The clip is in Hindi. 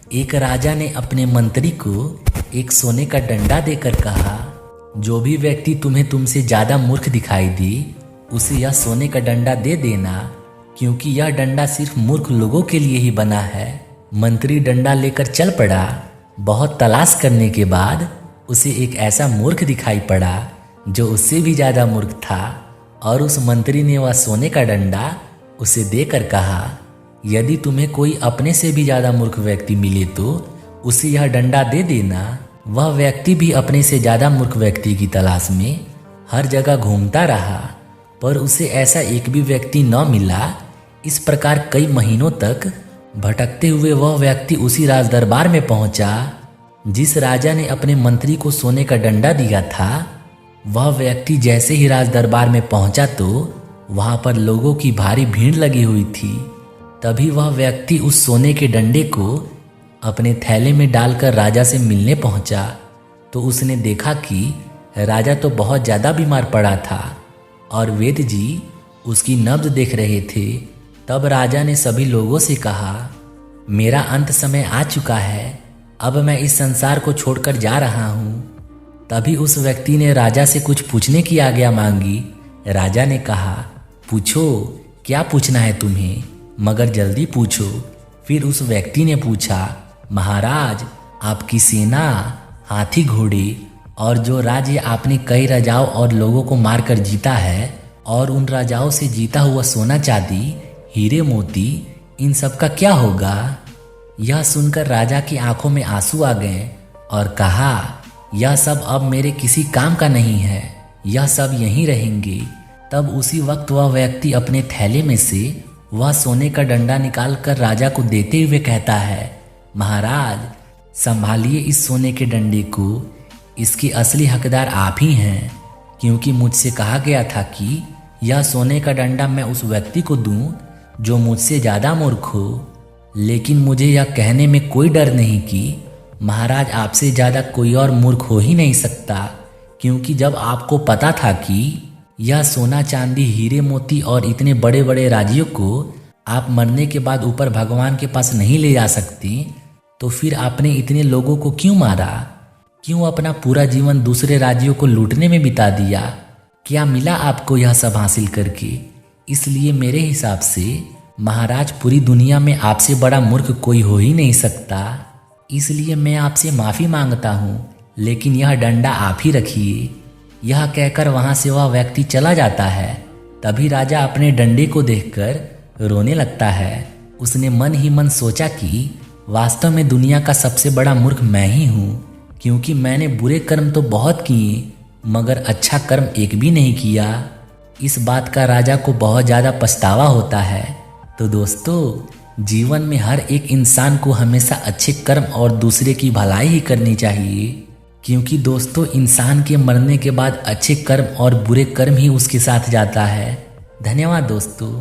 एक राजा ने अपने मंत्री को एक सोने का डंडा देकर कहा, जो भी व्यक्ति तुम्हें तुमसे ज्यादा मूर्ख दिखाई दे उसे यह सोने का डंडा दे देना, क्योंकि यह डंडा सिर्फ मूर्ख लोगों के लिए ही बना है। मंत्री डंडा लेकर चल पड़ा। बहुत तलाश करने के बाद उसे एक ऐसा मूर्ख दिखाई पड़ा जो उससे भी ज्यादा मूर्ख था, और उस मंत्री ने वह सोने का डंडा उसे देकर कहा, यदि तुम्हें कोई अपने से भी ज्यादा मूर्ख व्यक्ति मिले तो उसे यह डंडा दे देना। वह व्यक्ति भी अपने से ज्यादा मूर्ख व्यक्ति की तलाश में हर जगह घूमता रहा, पर उसे ऐसा एक भी व्यक्ति न मिला। इस प्रकार कई महीनों तक भटकते हुए वह व्यक्ति उसी राज दरबार में पहुंचा जिस राजा ने अपने मंत्री को सोने का डंडा दिया था। वह व्यक्ति जैसे ही राज दरबार में पहुंचा तो वहां पर लोगों की भारी भीड़ लगी हुई थी। तभी वह व्यक्ति उस सोने के डंडे को अपने थैले में डालकर राजा से मिलने पहुंचा तो उसने देखा कि राजा तो बहुत ज़्यादा बीमार पड़ा था और वेद जी उसकी नब्ज देख रहे थे। तब राजा ने सभी लोगों से कहा, मेरा अंत समय आ चुका है, अब मैं इस संसार को छोड़कर जा रहा हूँ। तभी उस व्यक्ति ने राजा से कुछ पूछने की आज्ञा मांगी। राजा ने कहा, पूछो, क्या पूछना है तुम्हें, मगर जल्दी पूछो। फिर उस व्यक्ति ने पूछा, महाराज, आपकी सेना, हाथी घोड़े और जो राज्य आपने कई राजाओं और लोगों को मारकर जीता है, और उन राजाओं से जीता हुआ सोना चांदी, हीरे मोती, इन सब का क्या होगा? यह सुनकर राजा की आंखों में आंसू आ गए और कहा, यह सब अब मेरे किसी काम का नहीं है, यह सब यहीं रहेंगे। तब उसी वक्त वह व्यक्ति अपने थैले में से वह सोने का डंडा निकालकर राजा को देते हुए कहता है, महाराज, संभालिए इस सोने के डंडे को, इसके असली हकदार आप ही हैं, क्योंकि मुझसे कहा गया था कि यह सोने का डंडा मैं उस व्यक्ति को दूं जो मुझसे ज़्यादा मूर्ख हो। लेकिन मुझे यह कहने में कोई डर नहीं कि महाराज, आपसे ज़्यादा कोई और मूर्ख हो ही नहीं सकता, क्योंकि जब आपको पता था कि यह सोना चांदी, हीरे मोती और इतने बड़े बड़े राज्यों को आप मरने के बाद ऊपर भगवान के पास नहीं ले जा सकते, तो फिर आपने इतने लोगों को क्यों मारा? क्यों अपना पूरा जीवन दूसरे राज्यों को लूटने में बिता दिया? क्या मिला आपको यह सब हासिल करके? इसलिए मेरे हिसाब से महाराज, पूरी दुनिया में आपसे बड़ा मूर्ख कोई हो ही नहीं सकता। इसलिए मैं आपसे माफ़ी मांगता हूँ, लेकिन यह डंडा आप ही रखिए। यह कहकर वहाँ से वह व्यक्ति चला जाता है। तभी राजा अपने डंडे को देखकर रोने लगता है। उसने मन ही मन सोचा कि वास्तव में दुनिया का सबसे बड़ा मूर्ख मैं ही हूँ, क्योंकि मैंने बुरे कर्म तो बहुत किए मगर अच्छा कर्म एक भी नहीं किया। इस बात का राजा को बहुत ज़्यादा पछतावा होता है। तो दोस्तों, जीवन में हर एक इंसान को हमेशा अच्छे कर्म और दूसरे की भलाई ही करनी चाहिए, क्योंकि दोस्तों, इंसान के मरने के बाद अच्छे कर्म और बुरे कर्म ही उसके साथ जाता है। धन्यवाद दोस्तों।